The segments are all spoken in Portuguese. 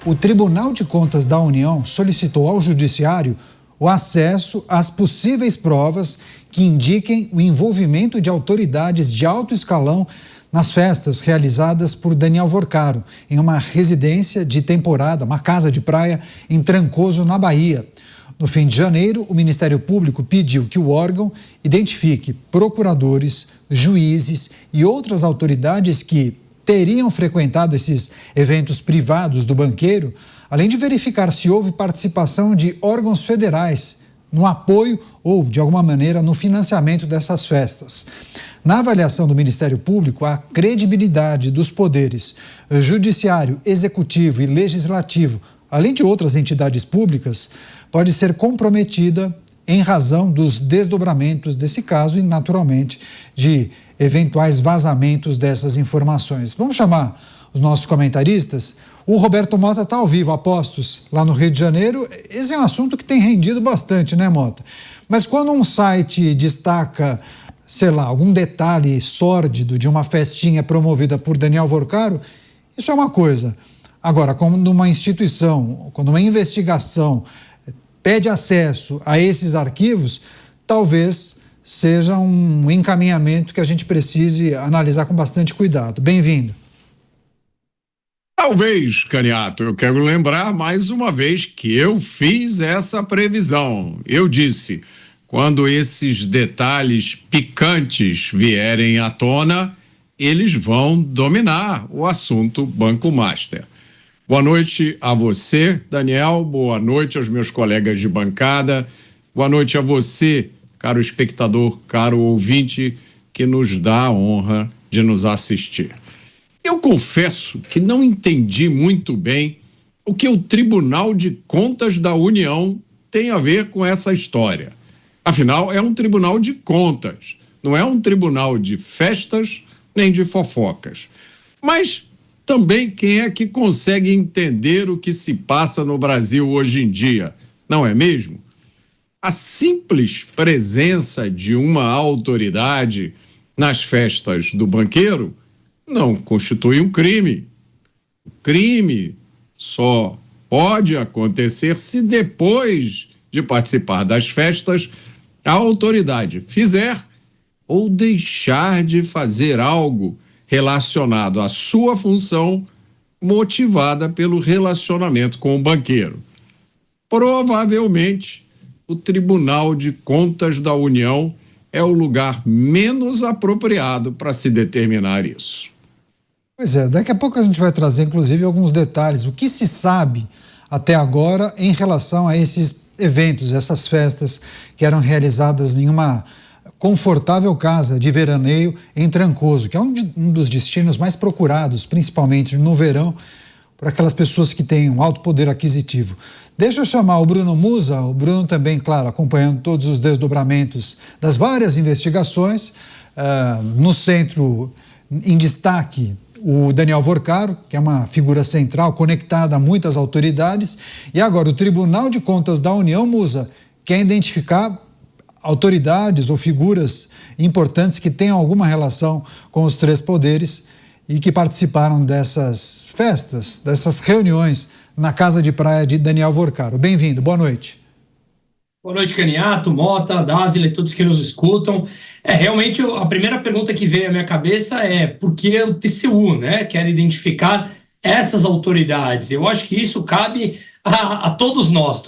o Tribunal de Contas da União solicitou ao Judiciário o acesso às possíveis provas que indiquem o envolvimento de autoridades de alto escalão nas festas realizadas por Daniel Vorcaro, em uma residência de temporada, uma casa de praia em Trancoso, na Bahia. No fim de janeiro, o Ministério Público pediu que o órgão identifique procuradores, juízes e outras autoridades que teriam frequentado esses eventos privados do banqueiro, além de verificar se houve participação de órgãos federais no apoio ou, de alguma maneira, no financiamento dessas festas. Na avaliação do Ministério Público, a credibilidade dos poderes judiciário, executivo e legislativo, além de outras entidades públicas, pode ser comprometida em razão dos desdobramentos desse caso e, naturalmente, de eventuais vazamentos dessas informações. Vamos chamar os nossos comentaristas. O Roberto Mota está ao vivo, apostos, lá no Rio de Janeiro. Esse é um assunto que tem rendido bastante, né, Mota? Mas quando um site destaca, sei lá, algum detalhe sórdido de uma festinha promovida por Daniel Vorcaro, isso é uma coisa. Agora, quando uma instituição, quando uma investigação pede acesso a esses arquivos, talvez seja um encaminhamento que a gente precise analisar com bastante cuidado. Bem-vindo. Talvez, Caniato, eu quero lembrar mais uma vez que eu fiz essa previsão. Eu disse, quando esses detalhes picantes vierem à tona, eles vão dominar o assunto Banco Master. Boa noite a você, Daniel, boa noite aos meus colegas de bancada, boa noite a você, caro espectador, caro ouvinte, que nos dá a honra de nos assistir. Eu confesso que não entendi muito bem o que o Tribunal de Contas da União tem a ver com essa história. Afinal, é um tribunal de contas, não é um tribunal de festas nem de fofocas. Mas também quem é que consegue entender o que se passa no Brasil hoje em dia, não é mesmo? A simples presença de uma autoridade nas festas do banqueiro não constitui um crime. O crime só pode acontecer se depois de participar das festas a autoridade fizer ou deixar de fazer algo relacionado à sua função motivada pelo relacionamento com o banqueiro. Provavelmente, o Tribunal de Contas da União é o lugar menos apropriado para se determinar isso. Pois é, daqui a pouco a gente vai trazer, inclusive, alguns detalhes. O que se sabe até agora em relação a esses eventos, essas festas que eram realizadas em uma confortável casa de veraneio em Trancoso, que é um dos destinos mais procurados, principalmente no verão, por aquelas pessoas que têm um alto poder aquisitivo. Deixa eu chamar o Bruno Musa, o Bruno também, claro, acompanhando todos os desdobramentos das várias investigações. No centro, em destaque, o Daniel Vorcaro, que é uma figura central, conectada a muitas autoridades. E agora, o Tribunal de Contas da União, Musa, quer identificar autoridades ou figuras importantes que tenham alguma relação com os três poderes e que participaram dessas festas, dessas reuniões na casa de praia de Daniel Vorcaro. Bem-vindo, boa noite. Boa noite, Caniato, Mota, Dávila e todos que nos escutam. Realmente, a primeira pergunta que veio à minha cabeça é por que o TCU, né, quer identificar essas autoridades? Eu acho que isso cabe a todos nós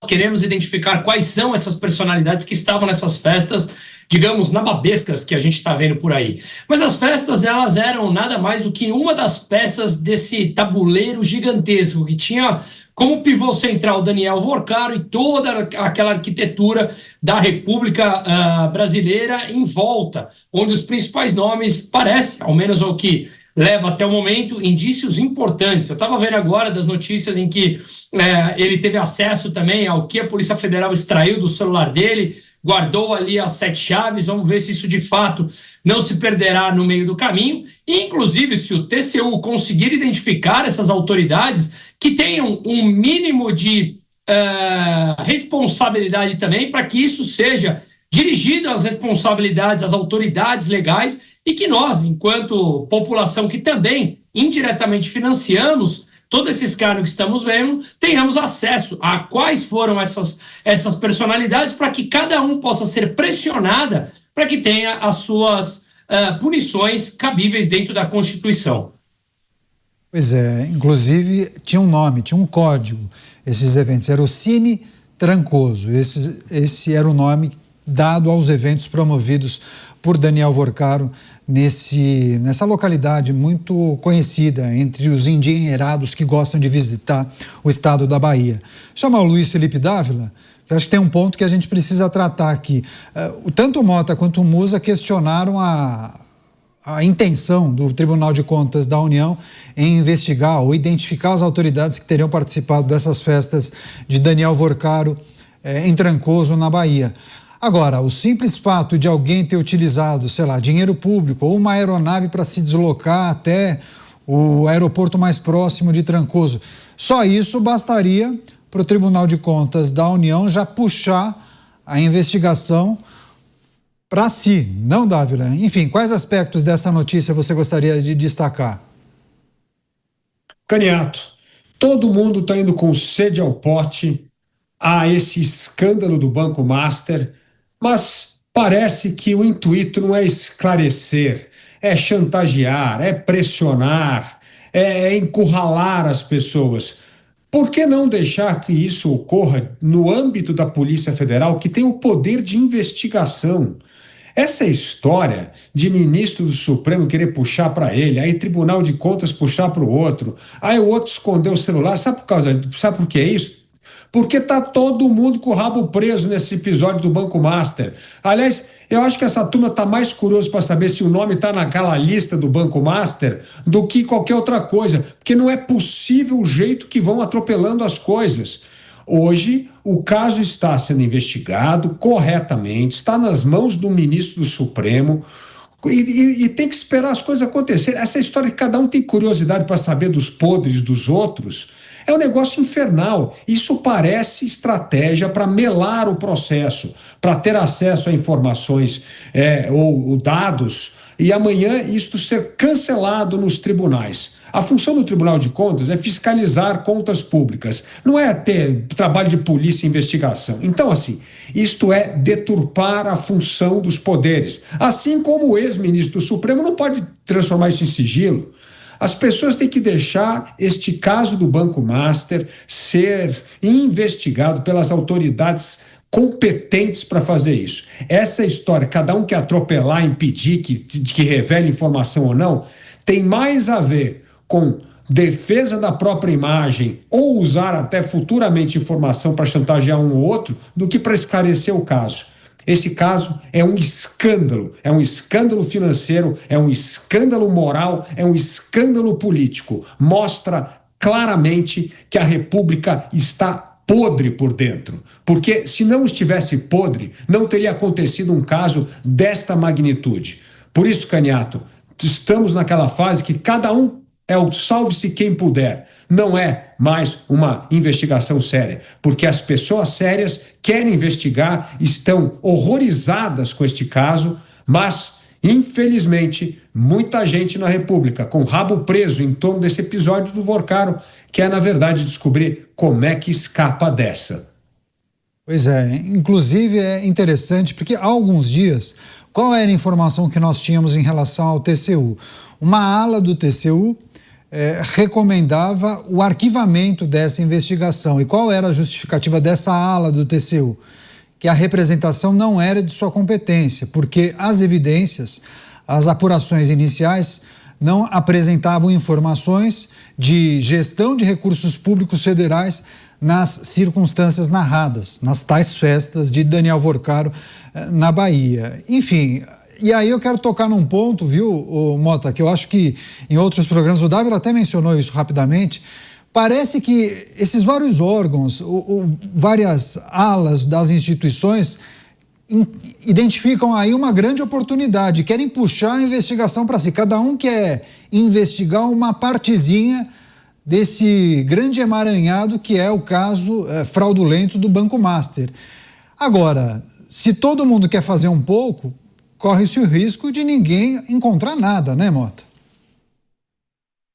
queremos identificar quais são essas personalidades que estavam nessas festas, digamos, nababescas que a gente está vendo por aí. Mas as festas, elas eram nada mais do que uma das peças desse tabuleiro gigantesco que tinha como pivô central Daniel Vorcaro e toda aquela arquitetura da República Brasileira em volta, onde os principais nomes parecem, ao menos ao que leva até o momento, indícios importantes. Eu estava vendo agora das notícias em que ele teve acesso também ao que a Polícia Federal extraiu do celular dele, guardou ali as 7 chaves, vamos ver se isso de fato não se perderá no meio do caminho, e inclusive se o TCU conseguir identificar essas autoridades que tenham um mínimo de responsabilidade também, para que isso seja dirigido às responsabilidades, às autoridades legais, e que nós, enquanto população que também indiretamente financiamos, todos esses caras que estamos vendo, tenhamos acesso a quais foram essas personalidades para que cada um possa ser pressionada para que tenha as suas punições cabíveis dentro da Constituição. Pois é, inclusive tinha um nome, tinha um código, esses eventos, era o Cine Trancoso, esse era o nome dado aos eventos promovidos por Daniel Vorcaro nessa localidade muito conhecida entre os endinheirados que gostam de visitar o estado da Bahia. Chamar o Luiz Felipe Dávila, que eu acho que tem um ponto que a gente precisa tratar aqui. Tanto o Mota quanto o Musa questionaram a intenção do Tribunal de Contas da União em investigar ou identificar as autoridades que teriam participado dessas festas de Daniel Vorcaro em Trancoso, na Bahia. Agora, o simples fato de alguém ter utilizado, sei lá, dinheiro público ou uma aeronave para se deslocar até o aeroporto mais próximo de Trancoso, só isso bastaria para o Tribunal de Contas da União já puxar a investigação para si, não, Dávila? Enfim, quais aspectos dessa notícia você gostaria de destacar? Caniato, todo mundo está indo com sede ao pote a esse escândalo do Banco Master, mas parece que o intuito não é esclarecer, é chantagear, é pressionar, é encurralar as pessoas. Por que não deixar que isso ocorra no âmbito da Polícia Federal, que tem o poder de investigação? Essa história de ministro do Supremo querer puxar para ele, aí Tribunal de Contas puxar para o outro, aí o outro esconder o celular, sabe por que é isso? Porque tá todo mundo com o rabo preso nesse episódio do Banco Master. Aliás, eu acho que essa turma tá mais curioso para saber se o nome tá naquela lista do Banco Master do que qualquer outra coisa, porque não é possível o jeito que vão atropelando as coisas. Hoje, o caso está sendo investigado corretamente, está nas mãos do ministro do Supremo e tem que esperar as coisas acontecerem. Essa história que cada um tem curiosidade para saber dos podres dos outros é um negócio infernal. Isso parece estratégia para melar o processo, para ter acesso a informações ou dados e amanhã isto ser cancelado nos tribunais. A função do Tribunal de Contas é fiscalizar contas públicas, não é ter trabalho de polícia e investigação. Então, assim, isto é deturpar a função dos poderes. Assim como o ex-ministro do Supremo não pode transformar isso em sigilo. As pessoas têm que deixar este caso do Banco Master ser investigado pelas autoridades competentes para fazer isso. Essa história, cada um quer atropelar, impedir que revele informação ou não, tem mais a ver com defesa da própria imagem ou usar até futuramente informação para chantagear um ou outro do que para esclarecer o caso. Esse caso é um escândalo financeiro, é um escândalo moral, é um escândalo político. Mostra claramente que a República está podre por dentro, porque se não estivesse podre, não teria acontecido um caso desta magnitude. Por isso, Caniato, estamos naquela fase que cada um é o salve-se quem puder. Não é mais uma investigação séria, porque as pessoas sérias querem investigar, estão horrorizadas com este caso, mas, infelizmente, muita gente na República com o rabo preso em torno desse episódio do Vorcaro quer, na verdade, descobrir como é que escapa dessa. Pois é, inclusive é interessante porque há alguns dias, qual era a informação que nós tínhamos em relação ao TCU? Uma ala do TCU recomendava o arquivamento dessa investigação. E qual era a justificativa dessa ala do TCU? Que a representação não era de sua competência, porque as evidências, as apurações iniciais não apresentavam informações de gestão de recursos públicos federais nas circunstâncias narradas, nas tais festas de Daniel Vorcaro na Bahia. Enfim, e aí eu quero tocar num ponto, viu, Mota, que eu acho que em outros programas, o Dávila até mencionou isso rapidamente, parece que esses vários órgãos, várias alas das instituições identificam aí uma grande oportunidade, querem puxar a investigação para si. Cada um quer investigar uma partezinha desse grande emaranhado que é o caso fraudulento do Banco Master. Agora, se todo mundo quer fazer um pouco, corre-se o risco de ninguém encontrar nada, né, Mota?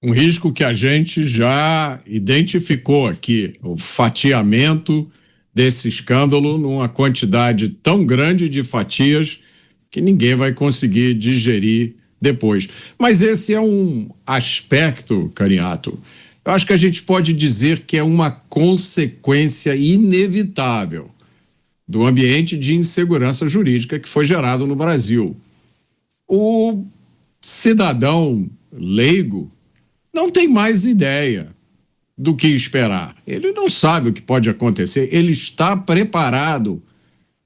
Um risco que a gente já identificou aqui, o fatiamento desse escândalo numa quantidade tão grande de fatias que ninguém vai conseguir digerir depois. Mas esse é um aspecto, Caniato, eu acho que a gente pode dizer que é uma consequência inevitável do ambiente de insegurança jurídica que foi gerado no Brasil. O cidadão leigo não tem mais ideia do que esperar. Ele não sabe o que pode acontecer, ele está preparado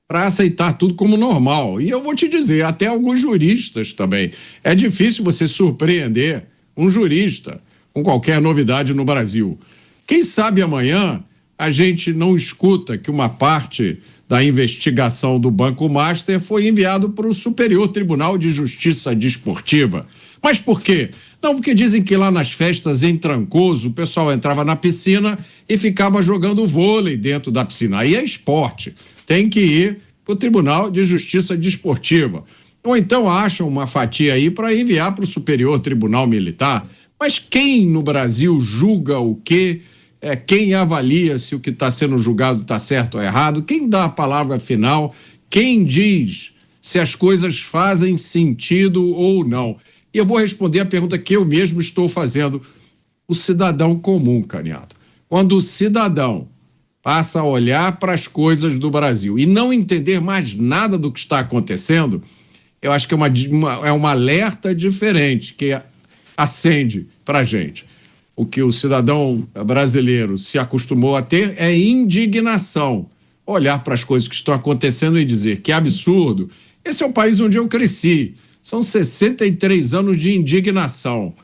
para aceitar tudo como normal. E eu vou te dizer, até alguns juristas também. É difícil você surpreender um jurista com qualquer novidade no Brasil. Quem sabe amanhã a gente não escuta que uma parte da investigação do Banco Master foi enviado para o Superior Tribunal de Justiça Desportiva. Mas por quê? Não, porque dizem que lá nas festas em Trancoso o pessoal entrava na piscina e ficava jogando vôlei dentro da piscina. Aí é esporte. Tem que ir para o Tribunal de Justiça Desportiva. Ou então acham uma fatia aí para enviar para o Superior Tribunal Militar. Mas quem no Brasil julga o quê? Quem avalia se o que está sendo julgado está certo ou errado? Quem dá a palavra final? Quem diz se as coisas fazem sentido ou não? E eu vou responder a pergunta que eu mesmo estou fazendo. O cidadão comum, Caniato. Quando o cidadão passa a olhar para as coisas do Brasil e não entender mais nada do que está acontecendo, eu acho que é um alerta diferente que acende para a gente. O que o cidadão brasileiro se acostumou a ter é indignação. Olhar para as coisas que estão acontecendo e dizer que absurdo. Esse é o país onde eu cresci. São 63 anos de indignação.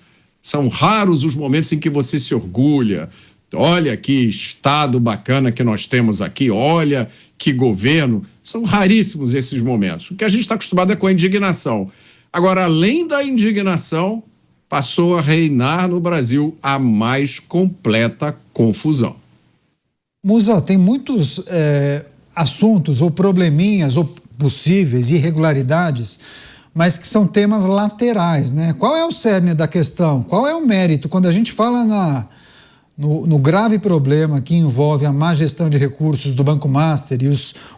São raros os momentos em que você se orgulha. Olha que estado bacana que nós temos aqui. Olha que governo. São raríssimos esses momentos. O que a gente está acostumado é com a indignação. Agora, além da indignação, passou a reinar no Brasil a mais completa confusão. Musa, tem muitos assuntos ou probleminhas ou possíveis irregularidades, mas que são temas laterais, né? Qual é o cerne da questão? Qual é o mérito? Quando a gente fala no grave problema que envolve a má gestão de recursos do Banco Master e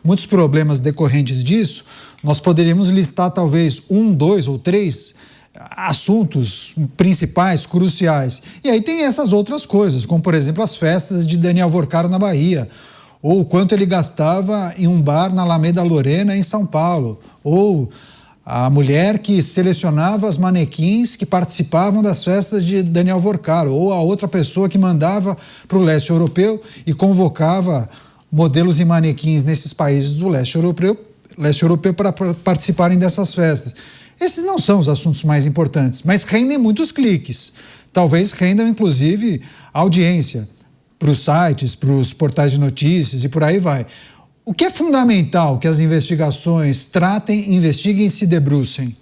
muitos problemas decorrentes disso, nós poderíamos listar talvez 1, 2 ou 3 assuntos principais, cruciais. E aí tem essas outras coisas, como por exemplo as festas de Daniel Vorcaro na Bahia, ou o quanto ele gastava em um bar na Alameda Lorena em São Paulo, ou a mulher que selecionava as manequins que participavam das festas de Daniel Vorcaro, ou a outra pessoa que mandava para o leste europeu e convocava modelos e manequins nesses países do leste europeu para participarem dessas festas. Esses não são os assuntos mais importantes, mas rendem muitos cliques. Talvez rendam, inclusive, audiência para os sites, para os portais de notícias e por aí vai. O que é fundamental que as investigações tratem, investiguem e se debrucem?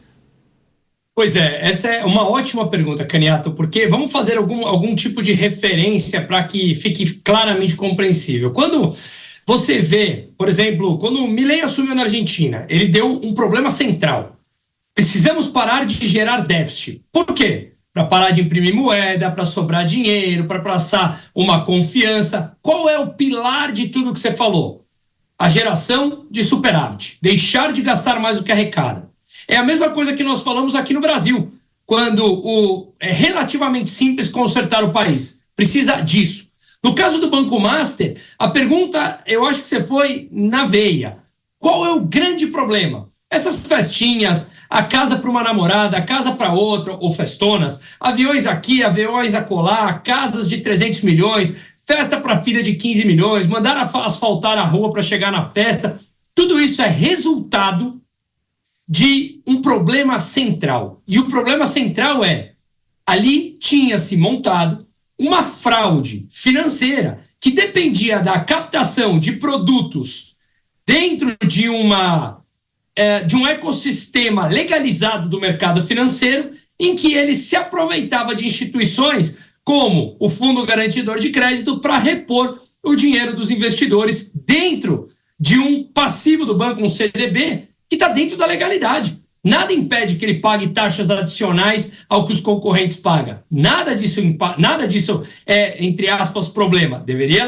Pois é, essa é uma ótima pergunta, Caniato, porque vamos fazer algum tipo de referência para que fique claramente compreensível. Quando você vê, por exemplo, quando o Milei assumiu na Argentina, ele deu um problema central. Precisamos parar de gerar déficit. Por quê? Para parar de imprimir moeda, para sobrar dinheiro, para passar uma confiança. Qual é o pilar de tudo que você falou? A geração de superávit. Deixar de gastar mais do que arrecada. É a mesma coisa que nós falamos aqui no Brasil, quando é relativamente simples consertar o país. Precisa disso. No caso do Banco Master, a pergunta, eu acho que você foi na veia. Qual é o grande problema? Essas festinhas, a casa para uma namorada, a casa para outra, ou festonas, aviões aqui, aviões acolá, casas de 300 milhões, festa para filha de 15 milhões, mandar asfaltar a rua para chegar na festa, tudo isso é resultado de um problema central. E o problema central é, ali tinha-se montado uma fraude financeira que dependia da captação de produtos dentro de um ecossistema legalizado do mercado financeiro, em que ele se aproveitava de instituições como o Fundo Garantidor de Crédito para repor o dinheiro dos investidores dentro de um passivo do banco, um CDB, que está dentro da legalidade. Nada impede que ele pague taxas adicionais ao que os concorrentes pagam. Nada disso é, entre aspas, problema. Deveria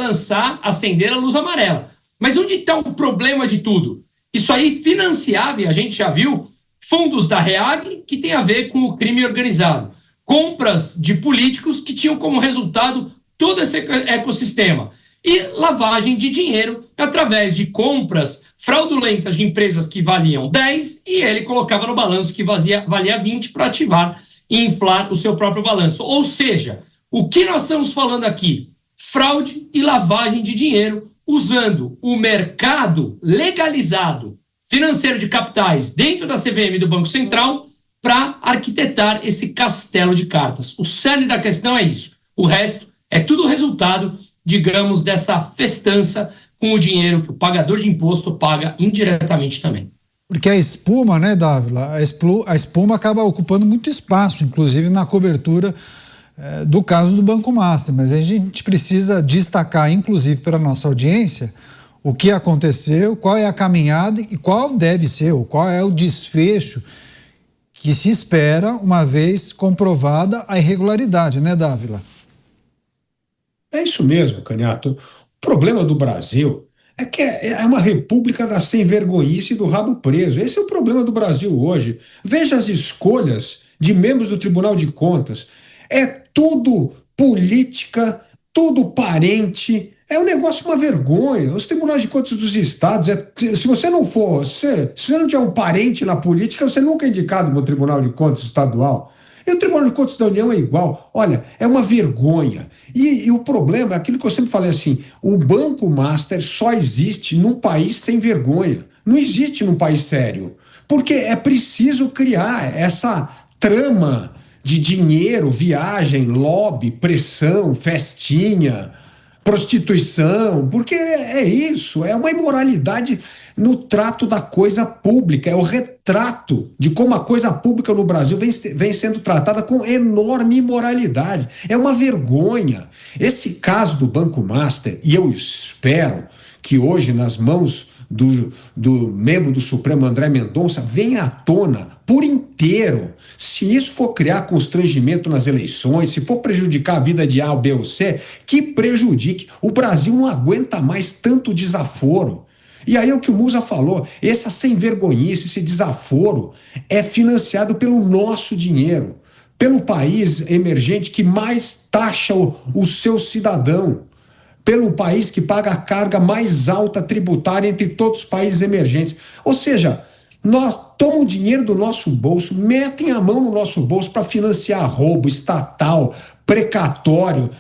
acender a luz amarela. Mas onde está o problema de tudo? Isso aí financiava, e a gente já viu, fundos da REAG que tem a ver com o crime organizado. Compras de políticos que tinham como resultado todo esse ecossistema. E lavagem de dinheiro através de compras fraudulentas de empresas que valiam 10 e ele colocava no balanço que valia 20 para ativar e inflar o seu próprio balanço. Ou seja, o que nós estamos falando aqui? Fraude e lavagem de dinheiro usando o mercado legalizado financeiro de capitais dentro da CVM do Banco Central para arquitetar esse castelo de cartas. O cerne da questão é isso. O resto é tudo resultado, digamos, dessa festança com o dinheiro que o pagador de imposto paga indiretamente também. Porque a espuma, né, Dávila, a espuma acaba ocupando muito espaço, inclusive na cobertura do caso do Banco Master. Mas a gente precisa destacar, inclusive para a nossa audiência, o que aconteceu, qual é a caminhada e qual deve ser, ou qual é o desfecho que se espera uma vez comprovada a irregularidade, né, Dávila? É isso mesmo, Canhato. O problema do Brasil é que é uma república da sem-vergonhice e do rabo preso. Esse é o problema do Brasil hoje. Veja as escolhas de membros do Tribunal de Contas. É tudo política, tudo parente. É um negócio, uma vergonha. Os tribunais de contas dos estados, se você não for, se você não tiver um parente na política, você nunca é indicado no Tribunal de Contas estadual. E o Tribunal de Contas da União é igual. Olha, é uma vergonha. E o problema é aquilo que eu sempre falei assim, o Banco Master só existe num país sem vergonha. Não existe num país sério. Porque é preciso criar essa trama de dinheiro, viagem, lobby, pressão, festinha, prostituição, porque é isso, é uma imoralidade no trato da coisa pública, é o retrato de como a coisa pública no Brasil vem sendo tratada com enorme imoralidade. É uma vergonha. Esse caso do Banco Master, e eu espero que hoje nas mãos do membro do Supremo André Mendonça venha à tona por inteiro. Se isso for criar constrangimento nas eleições, se for prejudicar a vida de A, B ou C, que prejudique. O Brasil não aguenta mais tanto desaforo. E aí é o que o Musa falou, essa sem-vergonhice, esse desaforo é financiado pelo nosso dinheiro, pelo país emergente que mais taxa o seu cidadão, pelo país que paga a carga mais alta tributária entre todos os países emergentes. Ou seja, nós tomam dinheiro do nosso bolso, metem a mão no nosso bolso para financiar roubo estatal, precatório,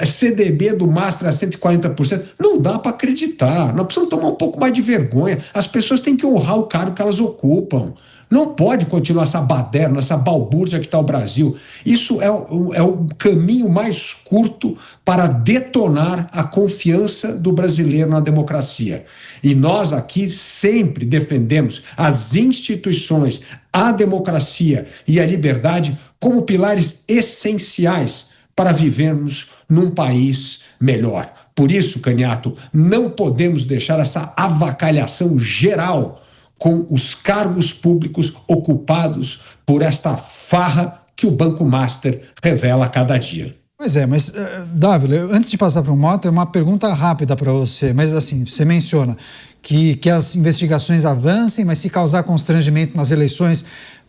CDB do Master a 140%. Não dá para acreditar. Nós precisamos tomar um pouco mais de vergonha. As pessoas têm que honrar o cargo que elas ocupam. Não pode continuar essa baderna, essa balbúrdia que está o Brasil. Isso é o caminho mais curto para detonar a confiança do brasileiro na democracia. E nós aqui sempre defendemos as instituições, a democracia e a liberdade como pilares essenciais para vivermos num país melhor. Por isso, Canhato, não podemos deixar essa avacalhação geral com os cargos públicos ocupados por esta farra que o Banco Master revela a cada dia. Pois é, mas, Dávila, antes de passar para o Mota, é uma pergunta rápida para você, mas assim, você menciona que as investigações avancem, mas se causar constrangimento nas eleições,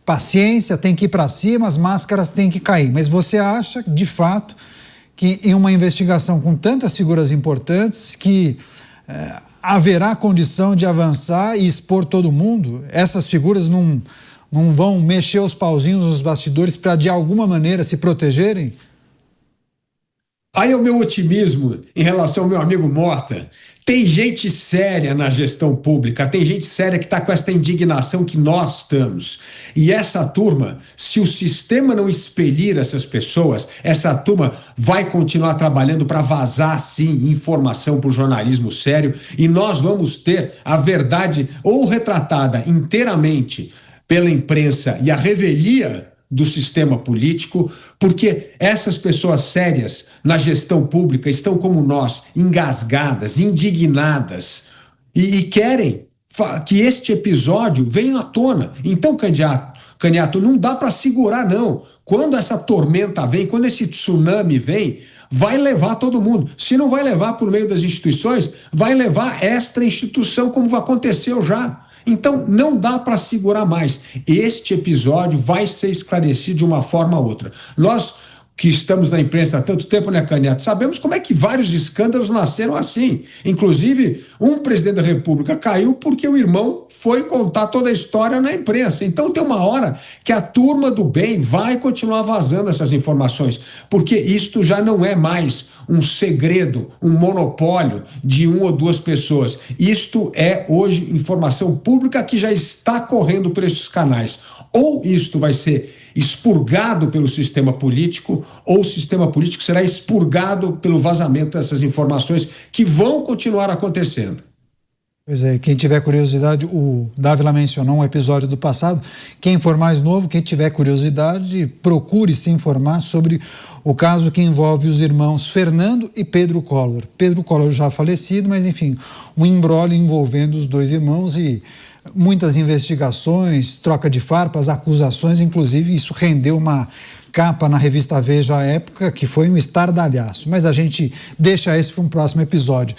paciência, tem que ir para cima, as máscaras têm que cair. Mas você acha, de fato, que em uma investigação com tantas figuras importantes que haverá condição de avançar e expor todo mundo? Essas figuras não vão mexer os pauzinhos nos bastidores para, de alguma maneira, se protegerem? Aí é o meu otimismo em relação ao meu amigo Mota. Tem gente séria na gestão pública, tem gente séria que está com essa indignação que nós estamos. E essa turma, se o sistema não expelir essas pessoas, essa turma vai continuar trabalhando para vazar, sim, informação para o jornalismo sério, e nós vamos ter a verdade ou retratada inteiramente pela imprensa e a revelia do sistema político, porque essas pessoas sérias na gestão pública estão como nós, engasgadas, indignadas e querem que este episódio venha à tona. Então, Caniato, não dá para segurar, não. Quando essa tormenta vem, quando esse tsunami vem, vai levar todo mundo. Se não vai levar por meio das instituições, vai levar esta instituição, como aconteceu já. Então, não dá para segurar mais. Este episódio vai ser esclarecido de uma forma ou outra. Nós que estamos na imprensa há tanto tempo, né, Caniato, sabemos como é que vários escândalos nasceram assim. Inclusive, um presidente da República caiu porque o irmão foi contar toda a história na imprensa. Então, tem uma hora que a turma do bem vai continuar vazando essas informações, porque isto já não é mais um segredo, um monopólio de uma ou duas pessoas. Isto é hoje informação pública que já está correndo por esses canais. Ou isto vai ser expurgado pelo sistema político, ou o sistema político será expurgado pelo vazamento dessas informações que vão continuar acontecendo. Pois é, quem tiver curiosidade, o Dávila mencionou um episódio do passado. Quem for mais novo, quem tiver curiosidade, procure se informar sobre o caso que envolve os irmãos Fernando e Pedro Collor. Pedro Collor já falecido, mas enfim, um imbróglio envolvendo os dois irmãos e muitas investigações, troca de farpas, acusações, inclusive isso rendeu uma capa na revista Veja à época, que foi um estardalhaço. Mas a gente deixa isso para um próximo episódio.